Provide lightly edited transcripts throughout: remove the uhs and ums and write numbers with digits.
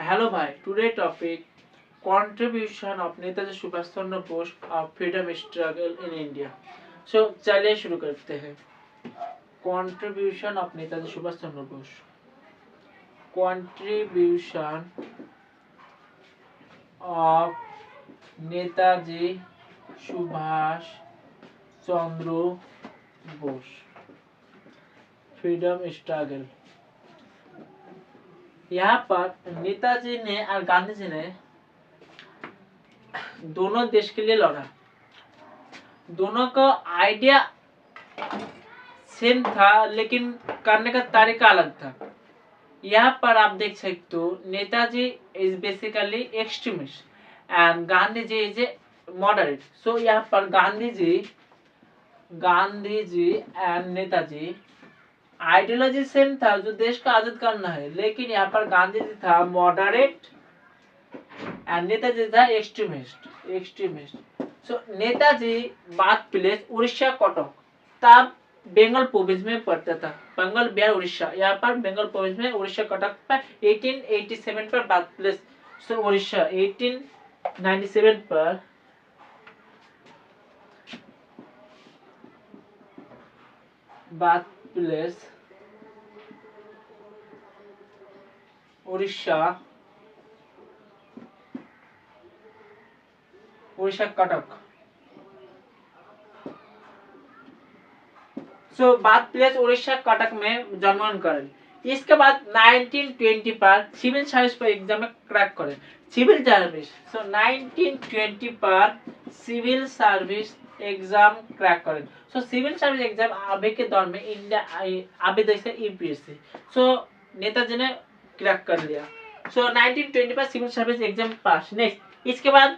Hello bhai, today topic contribution of Netaji Subhash Chandra Bose of freedom struggle in India. So चलिए शुरू करते हैं. Contribution of Netaji Subhash Chandra Bose. Contribution of Netaji Subhash Chandra Bose freedom struggle. यहाँ पर नेताजी ने और गांधी जी ने दोनों देश के लिए लड़ा. दोनों का आइडिया सेम था लेकिन करने का तरीका अलग था. यहाँ पर आप देख सकते हो Netaji is basically extremist and Gandhi ji is a moderate. So यहाँ पर Gandhi ji and Netaji ideology same था जो देश का आजाद करना है, लेकिन यहाँ पर गांधी जी था मॉडरेट एंड नेताजी था एक्सट्रीमिस्ट. सो नेताजी बात प्लेस उड़ीसा कटक, तब बंगाल प्रोविंस में पड़ता था. बंगाल बिहार उड़ीसा, यहाँ पर बंगाल प्रोविंस में उड़ीसा कटक पर 1887 पर बात प्लेस. सो उड़ीसा 1897 पर बात प्लेस उड़ीसा कटक. सो बात प्लेस उड़ीसा कटक में जन्मग्रहण करें. इसके बाद 1920 पर सिविल सर्विस पर एग्जाम में क्रैक करें. Civil service. सो 1920 पर सिविल सर्विस एग्जाम क्रैक करें. सो सिविल सर्विस एग्जाम अभी के दौर में इंडिया अभी जैसे यूपीएससी. सो नेताजी ने क्रैक कर लिया. सो 1920 पर civil service exam pass. Next इसके बाद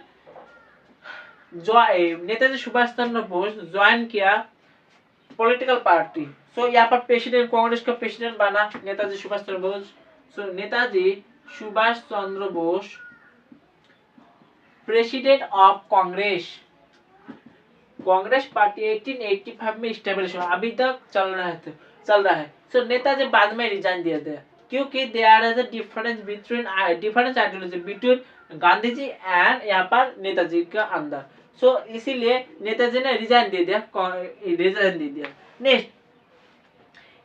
नेताजी सुभाष चंद्र बोस ज्वाइन किया पॉलिटिकल पार्टी. सो यहाँ पर प्रेसिडेंट, कांग्रेस का प्रेसिडेंट बना Netaji Subhash Chandra Bose. So Netaji Subhash Chandra Bose president of Congress party 1885 में स्टेब्लिश हुआ. अभी तक चल रहा है. सो नेताजी बाद में रिजाइन दिए थे क्योंकि there is a difference ideology between Gandhi ji and यहाँ पर नेताजी के अंदर. सो इसीलिए नेताजी ने रिजाइन दे दिया. नेक्स्ट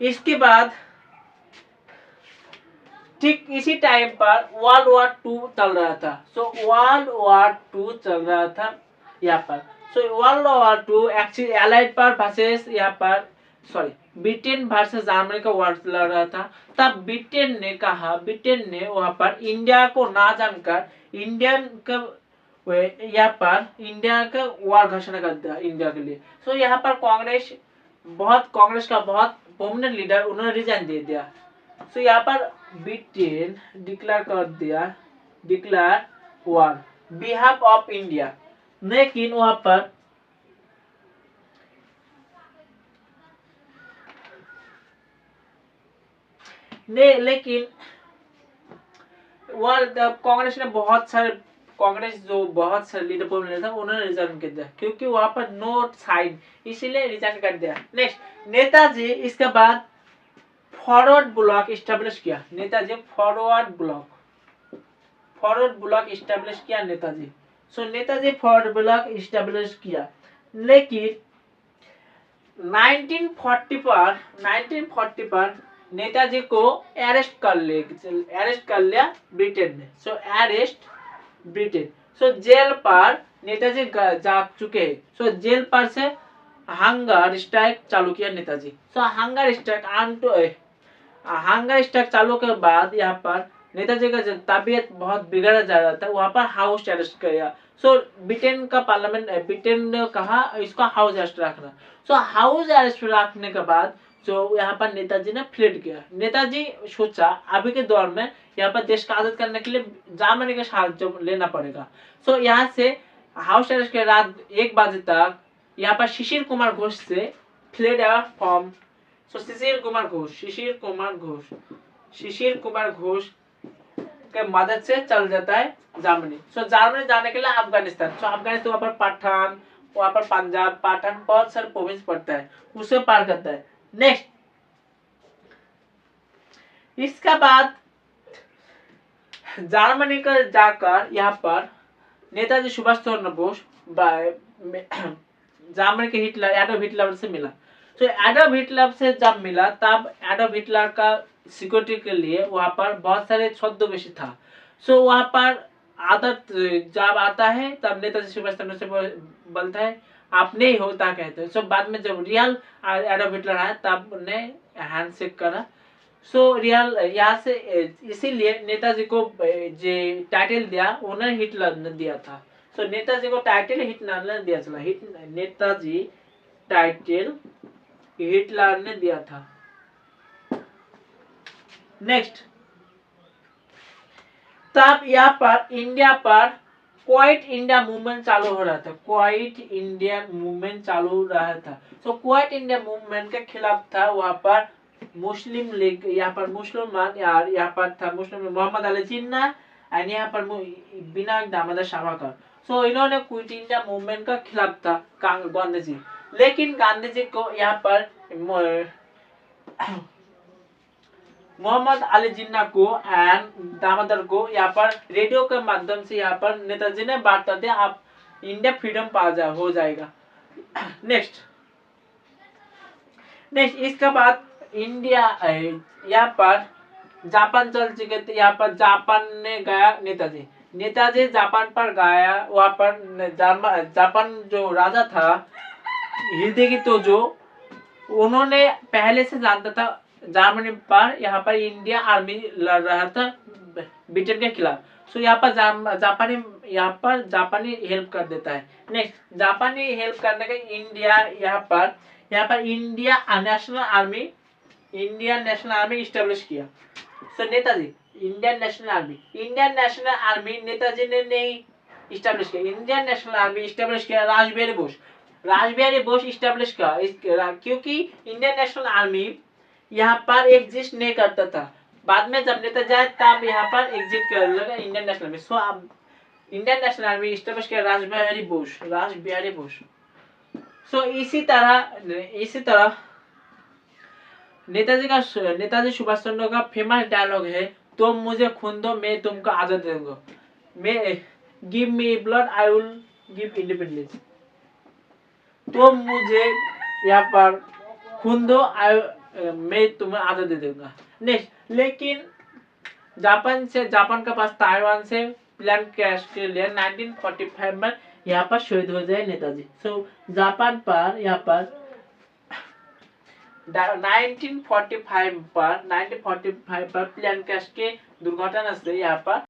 इसके बाद ठीक इसी टाइम पर वर्ल्ड वॉर 2 चल रहा था. सो वर्ल्ड वॉर 2 चल रहा था यहाँ पर. So world war 2 actually allied पर वर्सेस यहाँ पर ब्रिटेन वर्सेस जर्मनी का वॉर लड़ रहा था. तब ब्रिटेन ने वहां पर इंडिया को ना जानकर इंडिया का वॉर घोषणा कर दिया इंडिया के लिए. सो यहाँ पर कांग्रेस का बहुत प्रोमिनेंट लीडर उन्होंने रिजाइन दे दिया. सो यहाँ पर Britain declare war behalf of India. लेकिन वहां पर कांग्रेस ने बहुत सारे लीडर था उन्होंने रिजाइन कर दिया क्योंकि वहां पर नो साइड, इसीलिए रिजाइन कर दिया. नेक्स्ट नेताजी इसके बाद फॉरवर्ड ब्लॉक स्टैब्लिश किया. नेताजी फॉरवर्ड ब्लॉक स्टैब्लिश किया नेताजी. सो नेताजी फॉरवर्ड ब्लॉक स्टैब्लिश किया, लेकिन 1940 पर नेताजी को अरेस्ट कर लिया ब्रिटेन ने. सो अरेस्ट ब्रिटेन. सो जेल पर नेताजी जा चुके हैं. सो जेल पर से हंगर स्ट्राइक चालू किया नेताजी. सो हंगर स्ट्राइक चालू के बाद यहाँ पर नेताजी का तबीयत बहुत बिगड़ा जा रहा था. वहां पर हाउस अरेस्ट किया. सो ब्रिटेन का पार्लियामेंट ने कहा इसको हाउस अरेस्ट रखना. सो हाउस अरेस्ट रखने के बाद जो यहाँ पर नेताजी ने फ्लीड किया. नेताजी सोचा अभी के दौर में यहाँ पर देश का आजाद करने के लिए जर्मनी का सहायता लेना पड़ेगा. सो यहाँ से हाउस अरेस्ट के रात 1 बजे तक यहाँ पर शिशिर कुमार घोष से फ्लीड फॉर्म. सो शिशिर कुमार घोष के मदद से चल जाता है जर्मनी. सो जर्मनी जाने के लिए अफगानिस्तान. सो अफगानिस्तान वहाँ पर पठान, वहाँ पर पंजाब, पाटन बहुत सारे प्रोविंस पड़ता है, उसे पार करता है. नेक्स्ट इसका बाद जर्मनी का जाकर यहाँ पर नेताजी सुभाष चंद्र बोस जर्मनी के हिटलर एडोल्फ हिटलर से मिला। तो एडोल्फ हिटलर से जब मिला तब एडोल्फ हिटलर का सिक्योरिटी के लिए वहाँ पर बहुत सारे छद्मवेशी था। सो वहाँ पर आदत जब आता है तब नेताजी सुभाष चंद्र से बोलता है आप नहीं होता कहते हैं। सो बाद में जब रियल एडोल्फ हिटलर आया तब उन्हें हैंडशेक करा। सो रियल यहाँ से इसीलिए नेताजी को जो टाइटल दिया उन्हें हिटलर ने दिया था। सो नेताजी को टाइटल हिटलर ने दिया चला नेताजी टाइटल हिटलर ने दिया था। नेक्स्ट, तब यहाँ पर इंडिया पर क्वाइट इंडिया मूवमेंट चालू हो रहा था। क्वाइट इंडिया मूवमेंट चालू रहा था। सो क्वाइट इंडिया मूवमेंट के खिलाफ था वहां पर मुस्लिम लीग, यहाँ पर मुसलमान यार यहाँ पर था मुस्लिम मोहम्मद अली जिन्ना एंड यहाँ पर विनायक दामोदर सावरकर। सो इन्होंने क्विट इंडिया मूवमेंट का खिलाफ था गांधी जी। लेकिन गांधी जी को यहाँ पर मोहम्मद अली जिन्ना को एंड दामोदर को यहाँ पर रेडियो के माध्यम से यहाँ पर नेताजी ने बात दिया आप इंडिया फ्रीडम हो जाएगा। नेक्स्ट इसके बाद इंडिया यहाँ पर जापान चल चुके थे। यहाँ पर जापान ने गया नेताजी जापान पर गया। वहाँ पर जापान जो राजा था हिदेहितो जो उन्होंने पहले से जानता था जर्मनी पर यहाँ पर इंडिया आर्मी लड़ रहा था ब्रिटेन के खिलाफ। सो यहाँ पर जापानी हेल्प कर देता है। नेक्स्ट, जापानी हेल्प करने का इंडिया यहाँ पर इंडिया नेशनल आर्मी स्टैब्लिश किया। So Netaji Indian national army Netaji ने नहीं स्टैब्लिश किया। इंडियन नेशनल आर्मी स्टैब्लिश किया रासबिहारी बोस स्टैब्लिश किया क्योंकि इंडियन नेशनल आर्मी यहाँ पर एग्जिस्ट नहीं करता था। बाद में जब नेता जाए तब यहाँ पर एग्जिट कर लगा इंडियन नेशनल आर्मी। सो अब इंडियन नेशनल आर्मी स्टैब्लिश किया रासबिहारी बोस। सो इसी तरह नेताजी सुभाष चंद्र का फेमस डायलॉग है तुम मुझे खून दो मैं तुमको आजादी दूंगा। मैं give me blood I will give independence. तुम मुझे यहाँ पर खून दो मैं तुम्हें आजादी दूंगा। नेक्स्ट, लेकिन जापान के पास ताइवान से प्लान कैश के लिए 1945 में यहाँ पर शहीद हो जाए नेताजी। सो जापान पर यहाँ पर 1945 पर प्लान कैश के दुर्घटना से यहाँ पर